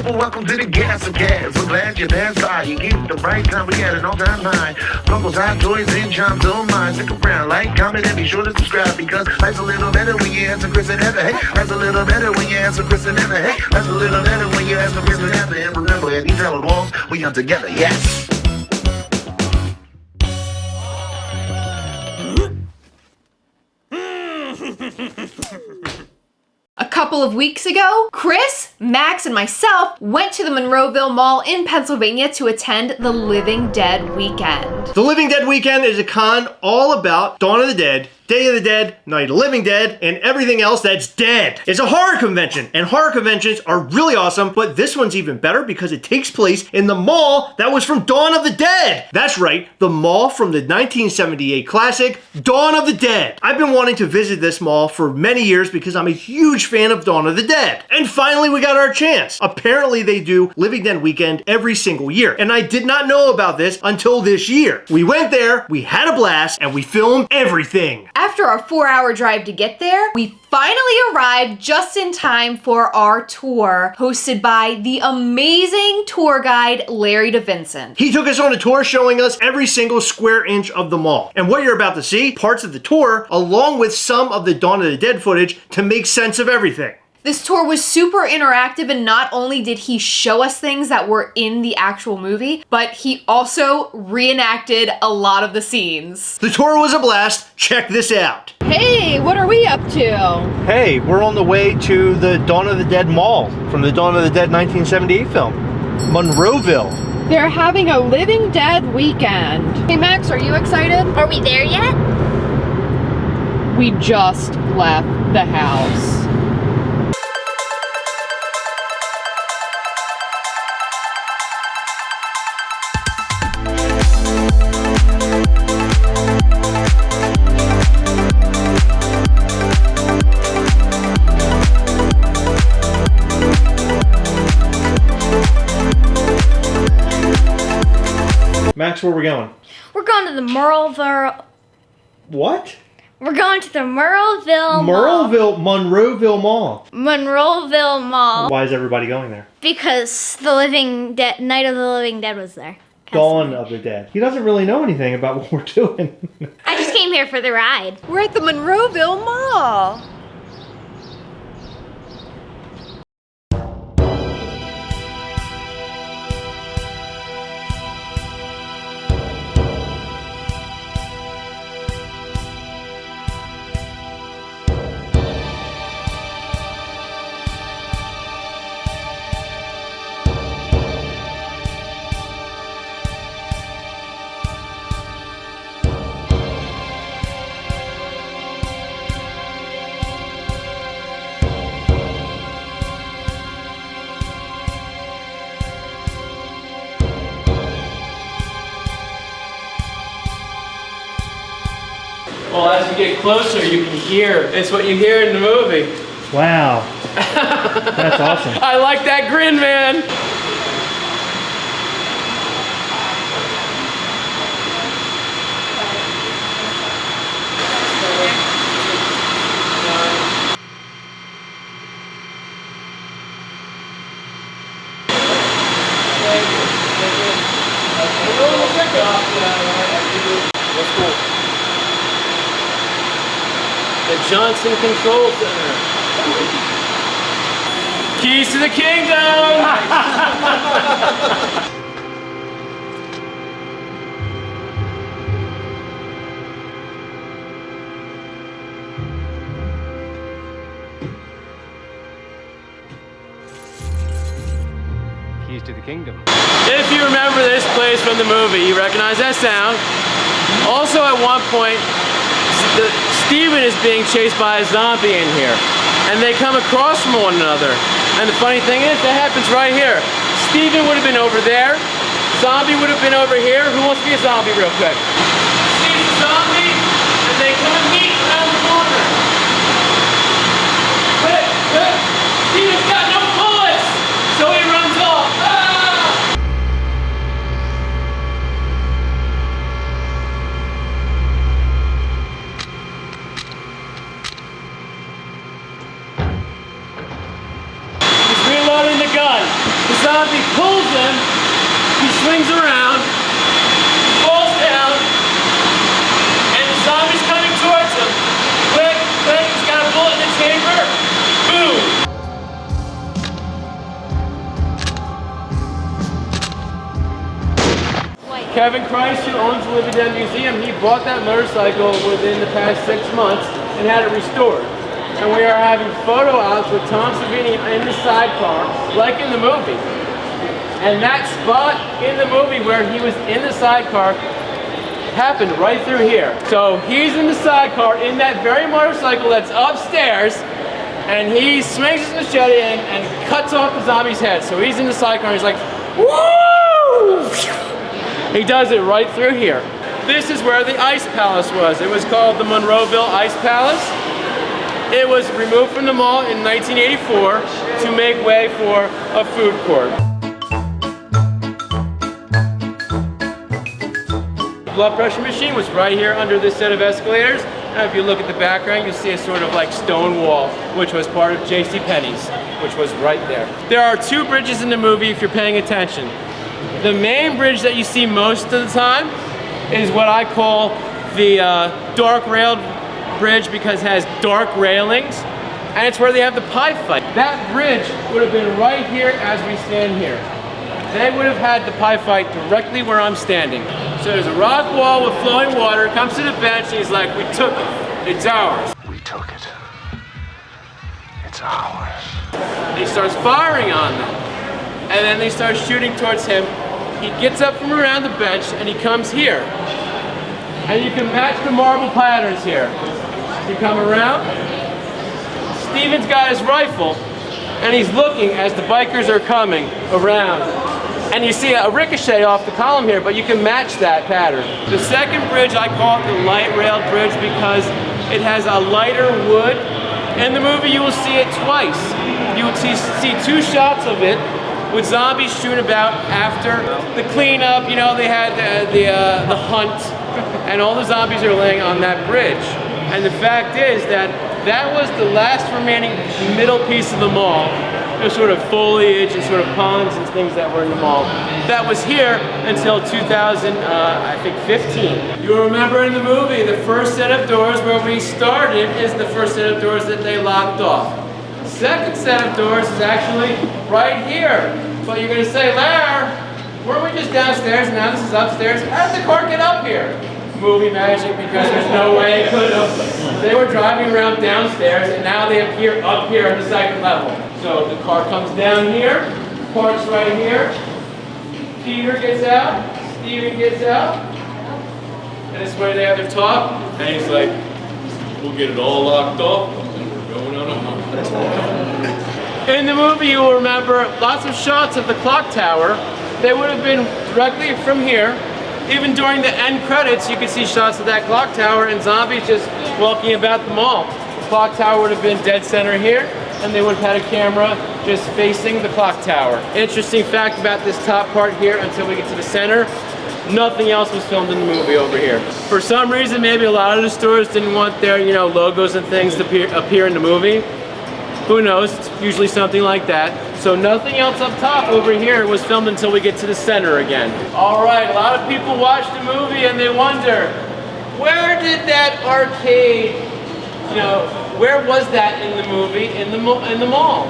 Welcome to the Gastlecast. We're glad you passed by. You get the right time. We had an all-time high. Funko's hot toys and charms on mine. Stick around, like, comment, and be sure to subscribe because life's a little better when you have some Chris and Heather. Hey, life's a little better when you have some Chris and Heather. Hey, life's a little better when you have some Chris and Heather. And remember, at these hour walls, we are together. Yes. A couple of weeks ago, Chris, Max, and myself went to the Monroeville Mall in Pennsylvania to attend the Living Dead Weekend. The Living Dead Weekend is a con all about Dawn of the Dead, Day of the Dead, Night of the Living Dead, and everything else that's dead. It's a horror convention, and horror conventions are really awesome, but this one's even better because it takes place in the mall that was from Dawn of the Dead. That's right, the mall from the 1978 classic, Dawn of the Dead. I've been wanting to visit this mall for many years because I'm a huge fan of Dawn of the Dead. And finally we got our chance. Apparently they do Living Dead Weekend every single year, and I did not know about this until this year. We went there, we had a blast, and we filmed everything. After our 4-hour drive to get there, we finally arrived just in time for our tour, hosted by the amazing tour guide, Larry DeVincent. He took us on a tour showing us every single square inch of the mall. And what you're about to see, parts of the tour, along with some of the Dawn of the Dead footage to make sense of everything. This tour was super interactive, and not only did he show us things that were in the actual movie, but he also reenacted a lot of the scenes. The tour was a blast. Check this out. Hey, what are we up to? Hey, we're on the way to the Dawn of the Dead Mall from the Dawn of the Dead 1978 film, Monroeville. They're having a Living Dead weekend. Hey Max, are you excited? Are we there yet? We just left the house. Max, where are we going? We're going to the Monroeville. What? We're going to the Monroeville Mall. Monroeville Mall. Monroeville Mall. Why is everybody going there? Because the Living Dead, Night of the Living Dead was there. Dawn of the Dead. He doesn't really know anything about what we're doing. I just came here for the ride. We're at the Monroeville Mall. Well, as you get closer, you can hear. It's what you hear in the movie. Wow. That's awesome. I like that grin, man. That's cool. The Johnson Control Center. Keys to the kingdom! Keys to the kingdom. If you remember this place from the movie, you recognize that sound. Also, at one point, Steven is being chased by a zombie in here, and they come across from one another. And the funny thing is, that happens right here. Steven would have been over there, zombie would have been over here. Who wants to be a zombie real quick? Sees the zombie, and they come and meet around the corner. Quick, quick! Steven's got no bullets, so he runs off. Ah! him, he swings around, falls down, and the zombie's coming towards him. Quick, quick, he's got a bullet in the chamber. Boom! Kevin Christ, who owns the Living Dead Museum, he bought that motorcycle within the past 6 months and had it restored. And we are having photo ops with Tom Savini in the sidecar, like in the movie. And that spot in the movie where he was in the sidecar happened right through here. So he's in the sidecar in that very motorcycle that's upstairs, and he swings his machete in and cuts off the zombie's head. So he's in the sidecar and he's like, woo! He does it right through here. This is where the Ice Palace was. It was called the Monroeville Ice Palace. It was removed from the mall in 1984 to make way for a food court. The blood pressure machine was right here under this set of escalators. And if you look at the background, you'll see a sort of like stone wall, which was part of JCPenney's, which was right there. There are 2 bridges in the movie if you're paying attention. The main bridge that you see most of the time is what I call the dark railed bridge because it has dark railings, and it's where they have the pie fight. That bridge would have been right here as we stand here. They would have had the pie fight directly where I'm standing. So there's a rock wall with flowing water, comes to the bench, and he's like, we took it, it's ours. We took it. It's ours. He starts firing on them, and then they start shooting towards him. He gets up from around the bench and he comes here. And you can match the marble patterns here. You come around, Steven's got his rifle, and he's looking as the bikers are coming around. And you see a ricochet off the column here, but you can match that pattern. The second bridge, I call it the light railed bridge because it has a lighter wood. In the movie, you will see it twice. You will see 2 shots of it with zombies strewn about after the cleanup. You know, they had the hunt, and all the zombies are laying on that bridge. And the fact is that that was the last remaining middle piece of the mall. There's sort of foliage and sort of ponds and things that were in the mall. That was here until 2015. You'll remember in the movie, the first set of doors where we started is the first set of doors that they locked off. Second set of doors is actually right here. But you're going to say, Lar, weren't we just downstairs and now this is upstairs? How did the car get up here? Movie magic, because there's no way it could have. They were driving around downstairs and now they appear up here on the 2nd level. So the car comes down here, parks right here. Peter gets out, Steven gets out. And this is where they have their talk. And he's like, we'll get it all locked off. Going on a hunt. In the movie, you will remember lots of shots of the clock tower. They would have been directly from here. Even during the end credits, you could see shots of that clock tower and zombies just walking about the mall. The clock tower would have been dead center here, and they would have had a camera just facing the clock tower. Interesting fact about this top part here until we get to the center. Nothing else was filmed in the movie over here. For some reason, maybe a lot of the stores didn't want their, logos and things to appear in the movie. Who knows? It's usually something like that. So nothing else up top over here was filmed until we get to the center again. All right, a lot of people watch the movie and they wonder, where did that arcade, where was that in the movie, in the mall?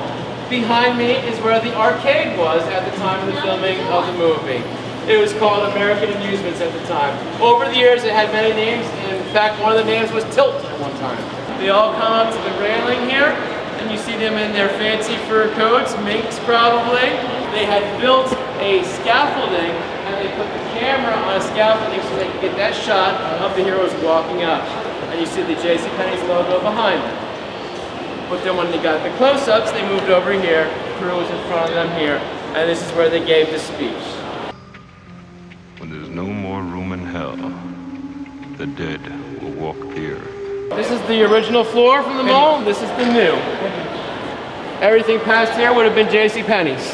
Behind me is where the arcade was at the time of the filming of the movie. It was called American Amusements at the time. Over the years, it had many names. In fact, one of the names was Tilt at one time. They all come up to the railing here, and you see them in their fancy fur coats, minks probably. They had built a scaffolding, and they put the camera on a scaffolding so they could get that shot of the heroes walking up. And you see the JCPenney's logo behind them. But then when they got the close-ups, they moved over here. The crew was in front of them here, and this is where they gave the speech. When there's no more room in hell, the dead will walk here. This is the original floor from the mall. This is the new. Everything past here would have been JCPenney's.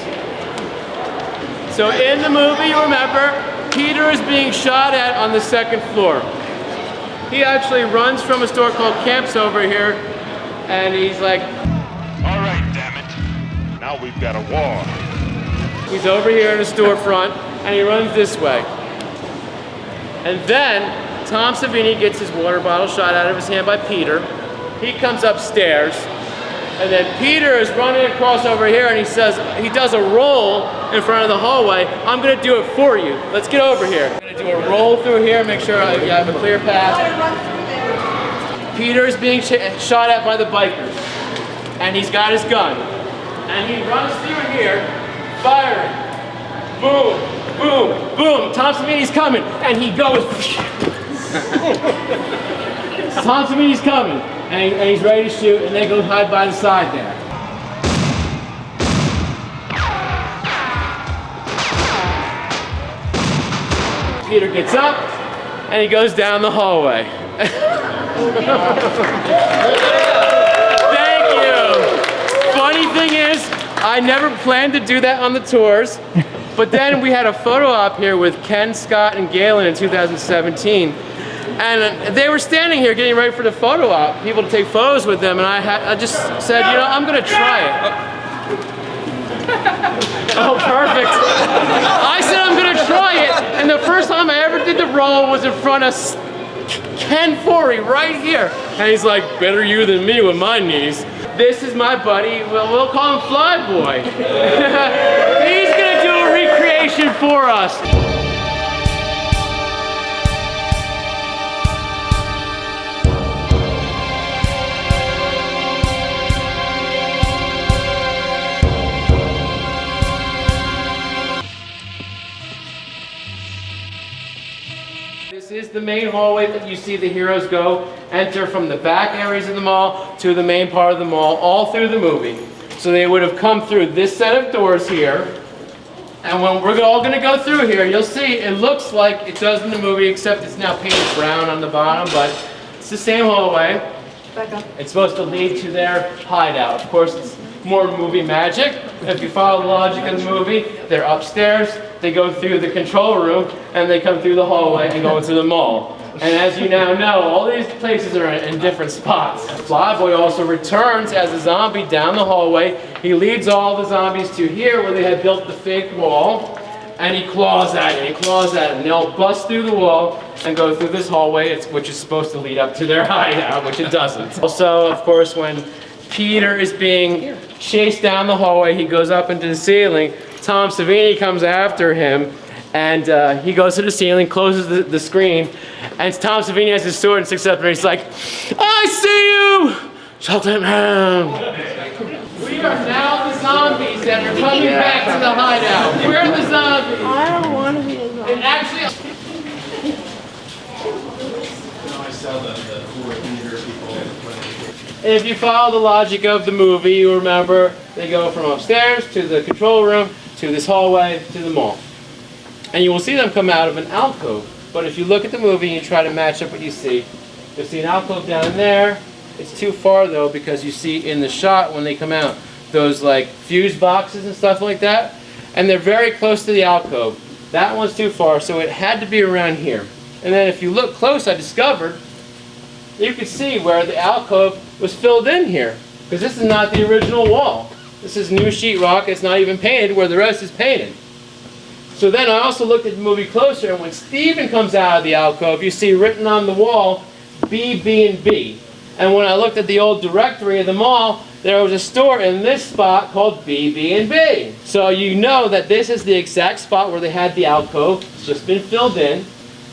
So in the movie, you remember, Peter is being shot at on the 2nd floor. He actually runs from a store called Camps over here, and he's like, All right, damn it. Now we've got a war. He's over here in the storefront, and he runs this way. And then Tom Savini gets his water bottle shot out of his hand by Peter. He comes upstairs, and then Peter is running across over here, and he does a roll in front of the hallway. I'm gonna do it for you. Let's get over here. I'm gonna do a roll through here, make sure I have a clear path. Peter is being shot at by the bikers, and he's got his gun. And he runs through here, firing. Boom, boom, boom. Tom Savini's coming, and he goes. Tom Savini's coming, and he's ready to shoot, and they go hide by the side there. Peter gets up, and he goes down the hallway. Thank you. Funny thing is, I never planned to do that on the tours, but then we had a photo op here with Ken, Scott, and Galen in 2017. And they were standing here getting ready for the photo op, people to take photos with them, and I just said, you know, I'm gonna try it. Oh, perfect. I said I'm gonna try it, and the first time I ever did the roll was in front of Ken Forey right here. And he's like, better you than me with my knees. This is my buddy, we'll call him Flyboy. He's gonna do a recreation for us. This is the main hallway that you see the heroes enter from the back areas of the mall to the main part of the mall, all through the movie. So they would have come through this set of doors here, and when we're all gonna go through here, you'll see it looks like it does in the movie, except it's now painted brown on the bottom, but it's the same hallway. It's supposed to lead to their hideout. Of course, it's more movie magic. If you follow the logic of the movie, they're upstairs, they go through the control room, and they come through the hallway and go into the mall. And as you now know, all these places are in different spots. Flyboy also returns as a zombie down the hallway. He leads all the zombies to here where they had built the fake wall, and he claws at it, and they all bust through the wall and go through this hallway, which is supposed to lead up to their hideout, which it doesn't. Also, of course, when Peter is being chased down the hallway, he goes up into the ceiling. Tom Savini comes after him, and he goes to the ceiling, closes the screen, and Tom Savini has his sword and sticks up there. He's like, I see you! Shut him down. We are now the zombies that are coming back to the hideout. We're the zombies. I don't want to be a zombie. And actually, if you follow the logic of the movie, you remember they go from upstairs to the control room, to this hallway, to the mall. And you will see them come out of an alcove. But if you look at the movie and you try to match up what you see, you'll see an alcove down there. It's too far though, because you see in the shot when they come out, those like fuse boxes and stuff like that. And they're very close to the alcove. That one's too far, so it had to be around here. And then if you look close, I discovered you could see where the alcove was filled in here. Because this is not the original wall. This is new sheetrock. It's not even painted where the rest is painted. So then I also looked at the movie closer, and when Steven comes out of the alcove, you see written on the wall, B&B. And when I looked at the old directory of the mall, there was a store in this spot called B&B. So you know that this is the exact spot where they had the alcove. It's just been filled in,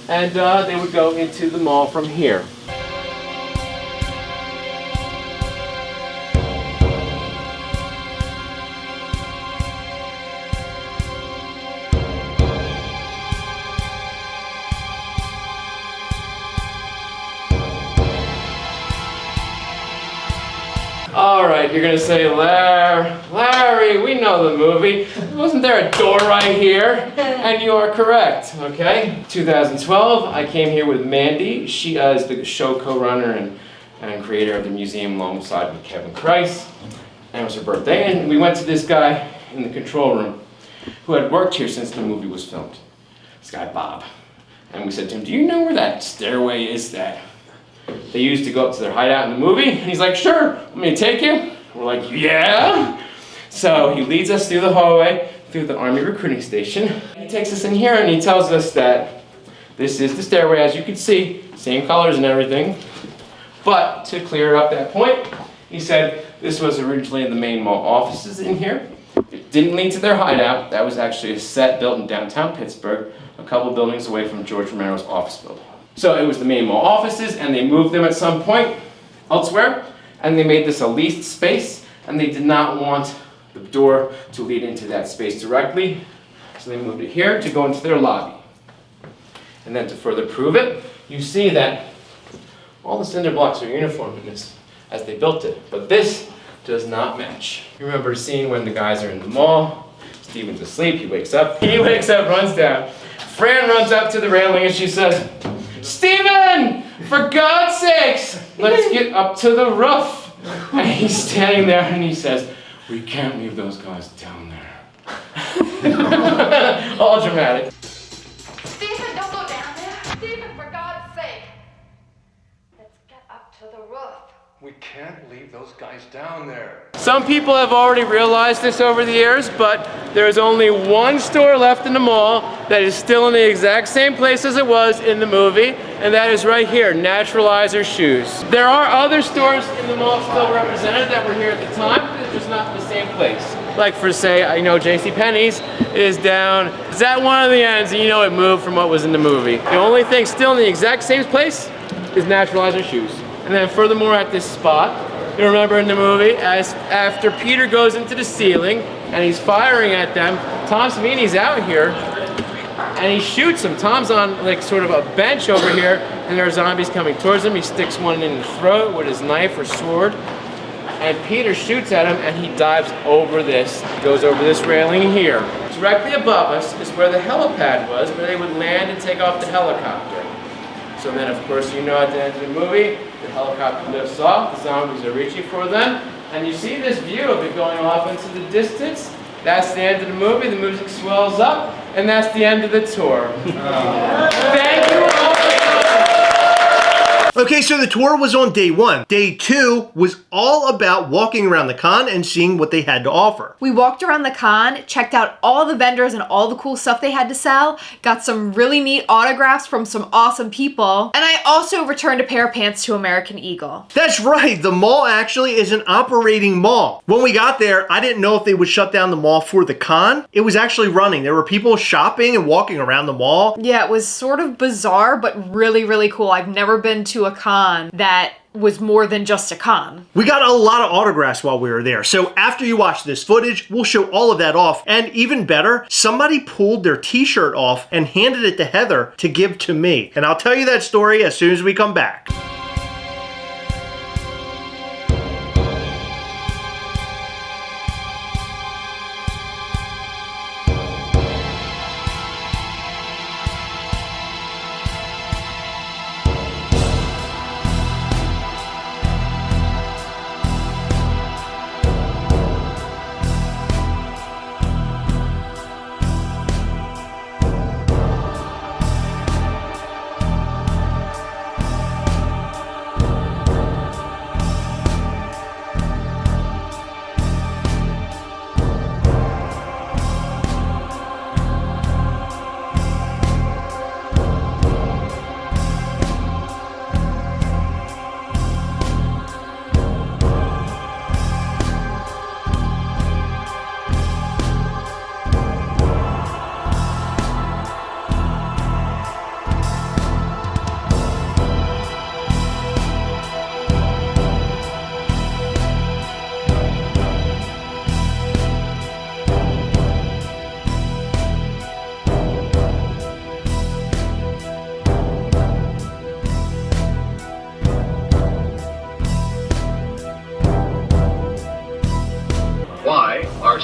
and they would go into the mall from here. All right, you're gonna say, Larry, we know the movie. Wasn't there a door right here? And you are correct, okay? 2012, I came here with Mandy. She is the show co-runner and creator of the museum alongside with Kevin Kreis. And it was her birthday, and we went to this guy in the control room who had worked here since the movie was filmed. This guy, Bob. And we said to him, do you know where that stairway is that they used to go up to their hideout in the movie? And he's like, sure, want me to take you? We're like, yeah. So he leads us through the hallway, through the Army recruiting station. He takes us in here and he tells us that this is the stairway, as you can see, same colors and everything. But to clear up that point, he said this was originally the main mall offices in here. It didn't lead to their hideout. That was actually a set built in downtown Pittsburgh, a couple buildings away from George Romero's office building. So it was the main mall offices, and they moved them at some point elsewhere, and they made this a leased space, and they did not want the door to lead into that space directly, so they moved it here to go into their lobby. And then to further prove it, you see that all the cinder blocks are uniform in this as they built it, but this does not match. You remember the scene when the guys are in the mall, Steven's asleep, he wakes up, runs down. Fran runs up to the railing and she says, "Steven, for God's sakes, let's get up to the roof." And he's standing there and he says, "We can't leave those guys down there." All dramatic. Stephen, don't go down there. Stephen, for God's sake. Let's get up to the roof. We can't leave those guys down there. Some people have already realized this over the years, but there is only one store left in the mall that is still in the exact same place as it was in the movie, and that is right here, Naturalizer Shoes. There are other stores in the mall still represented that were here at the time, but they're just not in the same place. Like for say, I know JCPenney's is down, it's at one of the ends, and you know it moved from what was in the movie. The only thing still in the exact same place is Naturalizer Shoes. And then furthermore at this spot, you remember in the movie, after Peter goes into the ceiling and he's firing at them, Tom Savini's out here and he shoots them. Tom's on like sort of a bench over here and there are zombies coming towards him. He sticks one in the throat with his knife or sword and Peter shoots at him and he dives over this, goes over this railing here. Directly above us is where the helipad was, where they would land and take off the helicopter. So then, of course, you know at the end of the movie, the helicopter lifts off, the zombies are reaching for them, and you see this view of it going off into the distance. That's the end of the movie, the music swells up, and that's the end of the tour. Thank you all for coming. Okay, so the tour was on day 1. Day 2 was all about walking around the con and seeing what they had to offer. We walked around the con, checked out all the vendors and all the cool stuff they had to sell, got some really neat autographs from some awesome people, and I also returned a pair of pants to American Eagle. That's right, the mall actually is an operating mall. When we got there, I didn't know if they would shut down the mall for the con. It was actually running. There were people shopping and walking around the mall. Yeah, it was sort of bizarre, but really, really cool. I've never been to a con that was more than just a con. We got a lot of autographs while we were there. So after you watch this footage, we'll show all of that off. And even better, somebody pulled their t-shirt off and handed it to Heather to give to me. And I'll tell you that story as soon as we come back.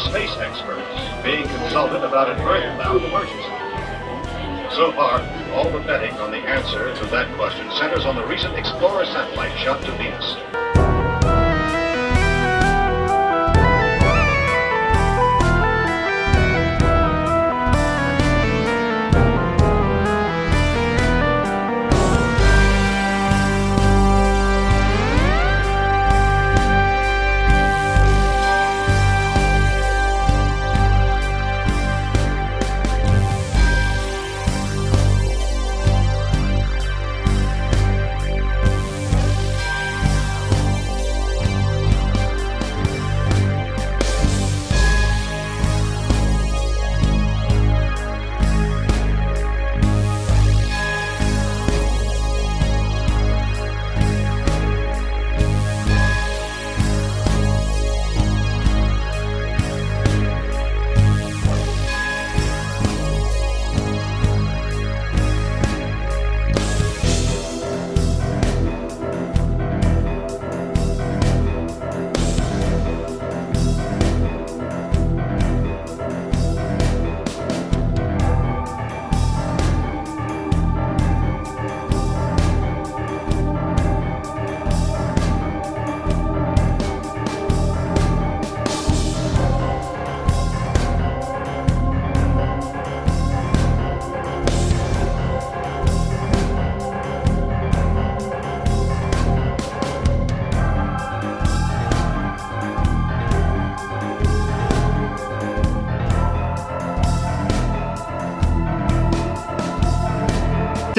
Space experts being consulted about an Earthbound emergency. So far, all the betting on the answer to that question centers on the recent Explorer satellite shot to Venus.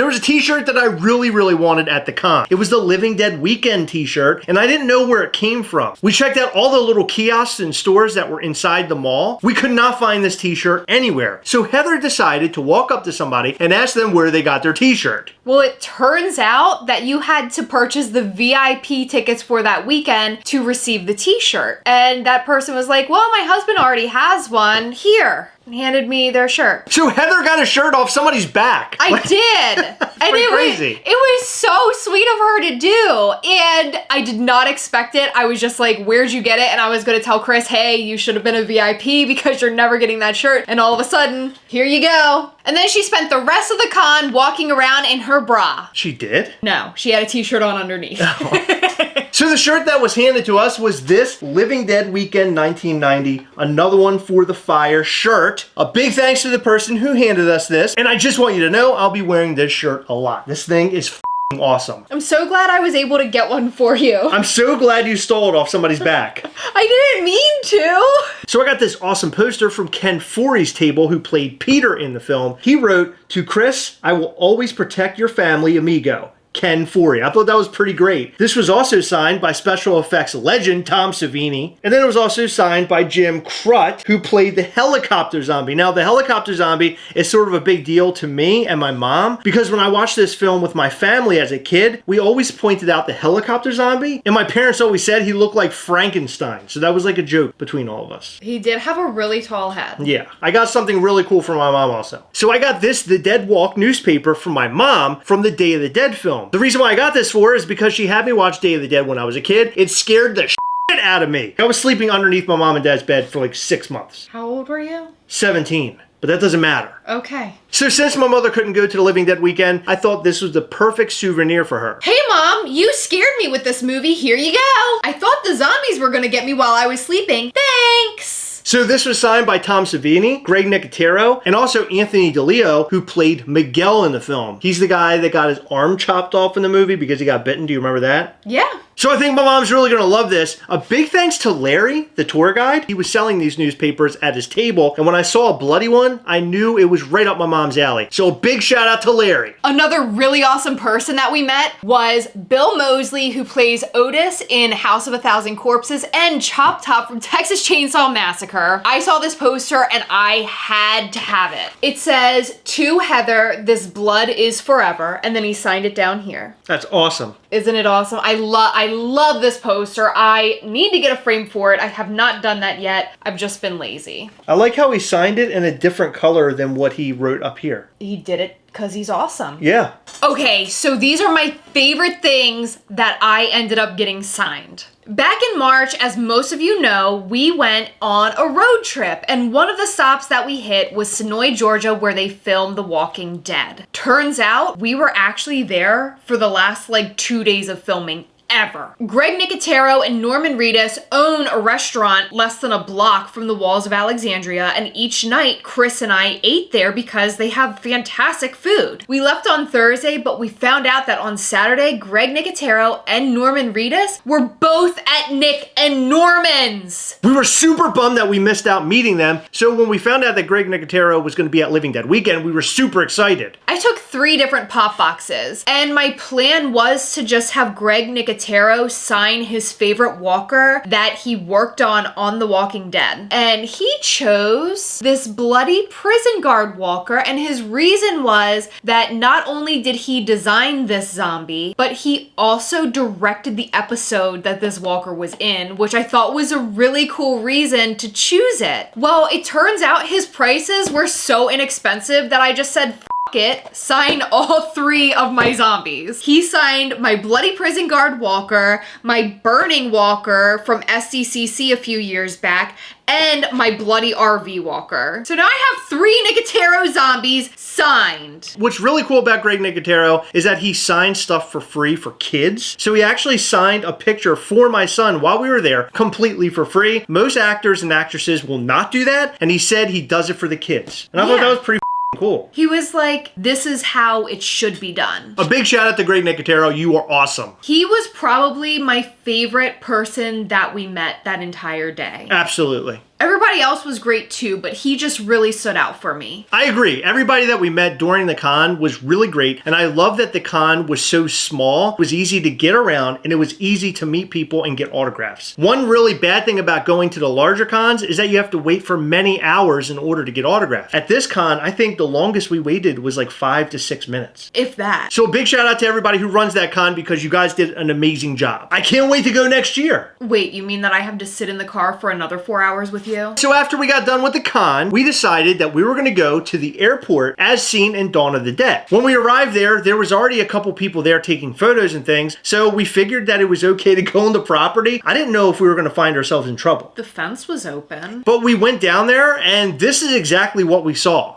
There was a t-shirt that I really wanted at the con. It was the Living Dead Weekend t-shirt, and I didn't know where it came from. We checked out all the little kiosks and stores that were inside the mall. We could not find this t-shirt anywhere. So Heather decided to walk up to somebody and ask them where they got their t-shirt. Well, it turns out that you had to purchase the VIP tickets for that weekend to receive the t-shirt. And that person was like, well, my husband already has one. Here. And handed me their shirt. So Heather got a shirt off somebody's back. I did. And crazy. it was so sweet of her to do. And I did not expect it. I was just like, where'd you get it? And I was going to tell Chris, hey, you should have been a VIP because you're never getting that shirt. And all of a sudden, here you go. And then she spent the rest of the con walking around in her bra. She did? No, she had a t-shirt on underneath. So the shirt that was handed to us was this Living Dead Weekend 1990, another one for the fire shirt. A big thanks to the person who handed us this. And I just want you to know I'll be wearing this shirt a lot. This thing is f***ing awesome. I'm so glad I was able to get one for you. I'm so glad you stole it off somebody's back. I didn't mean to. So I got this awesome poster from Ken Forey's table, who played Peter in the film. He wrote, "To Chris, I will always protect your family, amigo. Ken Forey." I thought that was pretty great. This was also signed by special effects legend Tom Savini. And then it was also signed by Jim Crut, who played the helicopter zombie. Now, the helicopter zombie is sort of a big deal to me and my mom, because when I watched this film with my family as a kid, we always pointed out the helicopter zombie, and my parents always said he looked like Frankenstein. So that was like a joke between all of us. He did have a really tall head. Yeah, I got something really cool from my mom also. So I got this The Dead Walk newspaper from my mom from the Day of the Dead film. The reason why I got this for her is because she had me watch Day of the Dead when I was a kid. It scared the shit out of me. I was sleeping underneath my mom and dad's bed for like 6 months. How old were you? 17. But that doesn't matter. Okay. So since my mother couldn't go to the Living Dead Weekend, I thought this was the perfect souvenir for her. Hey Mom, you scared me with this movie. Here you go. I thought the zombies were gonna get me while I was sleeping. Thanks. So this was signed by Tom Savini, Greg Nicotero, and also Anthony DeLeo, who played Miguel in the film. He's the guy that got his arm chopped off in the movie because he got bitten. Do you remember that? Yeah. So I think my mom's really going to love this. A big thanks to Larry, the tour guide. He was selling these newspapers at his table, and when I saw a bloody one, I knew it was right up my mom's alley. So a big shout out to Larry. Another really awesome person that we met was Bill Moseley, who plays Otis in House of a Thousand Corpses, and Chop Top from Texas Chainsaw Massacre. I saw this poster and I had to have it. It says, "To Heather, this blood is forever," and then he signed it down here. That's awesome. Isn't it awesome? I love this poster. I need to get a frame for it. I have not done that yet. I've just been lazy. I like how he signed it in a different color than what he wrote up here. He did it because he's awesome. Yeah. Okay, so these are my favorite things that I ended up getting signed. Back in March, as most of you know, we went on a road trip, and one of the stops that we hit was Sonoy, Georgia, where they filmed The Walking Dead. Turns out we were actually there for the last 2 days of filming ever. Greg Nicotero and Norman Reedus own a restaurant less than a block from the walls of Alexandria, and each night Chris and I ate there because they have fantastic food. We left on Thursday, but we found out that on Saturday, Greg Nicotero and Norman Reedus were both at Nick and Norman's. We were super bummed that we missed out meeting them, so when we found out that Greg Nicotero was going to be at Living Dead Weekend, we were super excited. I took 3 different pop boxes, and my plan was to just have Greg Nicotero sign his favorite walker that he worked on The Walking Dead. And he chose this bloody prison guard walker, and his reason was that not only did he design this zombie, but he also directed the episode that this walker was in, which I thought was a really cool reason to choose it. Well, it turns out his prices were so inexpensive that I just said, it, sign all 3 of my zombies. He signed my bloody prison guard walker, my burning walker from SDCC a few years back, and my bloody RV walker. So now I have 3 Nicotero zombies signed. What's really cool about Greg Nicotero is that he signed stuff for free for kids. So he actually signed a picture for my son while we were there completely for free. Most actors and actresses will not do that, and he said he does it for the kids. And I thought that was pretty cool. He was like, this is how it should be done. A big shout out to Greg Nicotero. You are awesome. He was probably my favorite person that we met that entire day. Absolutely. Everybody else was great too, but he just really stood out for me. I agree. Everybody that we met during the con was really great, and I love that the con was so small, it was easy to get around, and it was easy to meet people and get autographs. One really bad thing about going to the larger cons is that you have to wait for many hours in order to get autographs. At this con, I think the longest we waited was like 5 to 6 minutes. If that. So a big shout out to everybody who runs that con because you guys did an amazing job. I can't wait to go next year. Wait, you mean that I have to sit in the car for another 4 hours with you? So after we got done with the con, we decided that we were going to go to the airport as seen in Dawn of the Dead. When we arrived there was already a couple people there taking photos and things, so we figured that it was okay to go on the property. I didn't know if we were going to find ourselves in trouble. The fence was open. But we went down there, and this is exactly what we saw.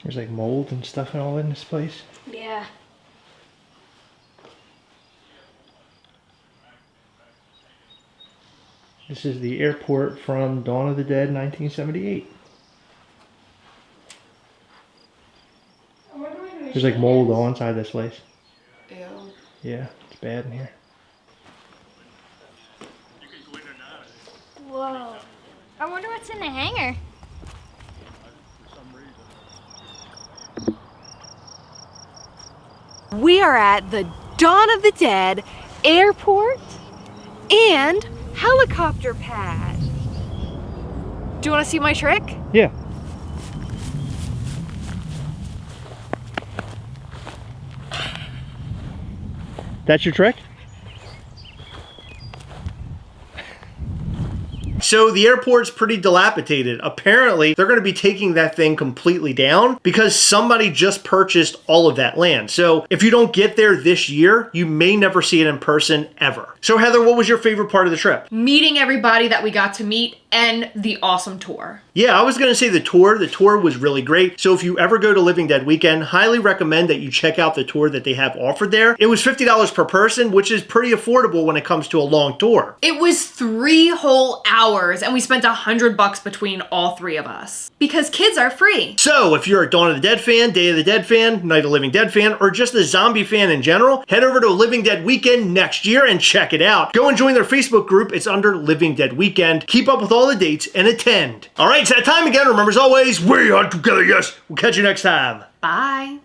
There's like mold and stuff and all in this place. Yeah. This is the airport from Dawn of the Dead 1978. There's like mold all inside this place. Ew. Yeah, it's bad in here. Whoa. I wonder what's in the hangar. We are at the Dawn of the Dead airport and helicopter pad. Do you want to see my trick? Yeah. That's your trick? So the airport's pretty dilapidated. Apparently, they're going to be taking that thing completely down because somebody just purchased all of that land. So if you don't get there this year, you may never see it in person ever. So Heather, what was your favorite part of the trip? Meeting everybody that we got to meet and the awesome tour. Yeah, I was going to say the tour. The tour was really great. So if you ever go to Living Dead Weekend, highly recommend that you check out the tour that they have offered there. It was $50 per person, which is pretty affordable when it comes to a long tour. It was 3 whole hours and we spent $100 between all 3 of us. Because kids are free. So if you're a Dawn of the Dead fan, Day of the Dead fan, Night of the Living Dead fan, or just a zombie fan in general, head over to Living Dead Weekend next year and check it out. Go and join their Facebook group. It's under Living Dead Weekend. Keep up with all the dates and attend. All right, it's that time again. Remember, as always, we are together, yes. We'll catch you next time. Bye.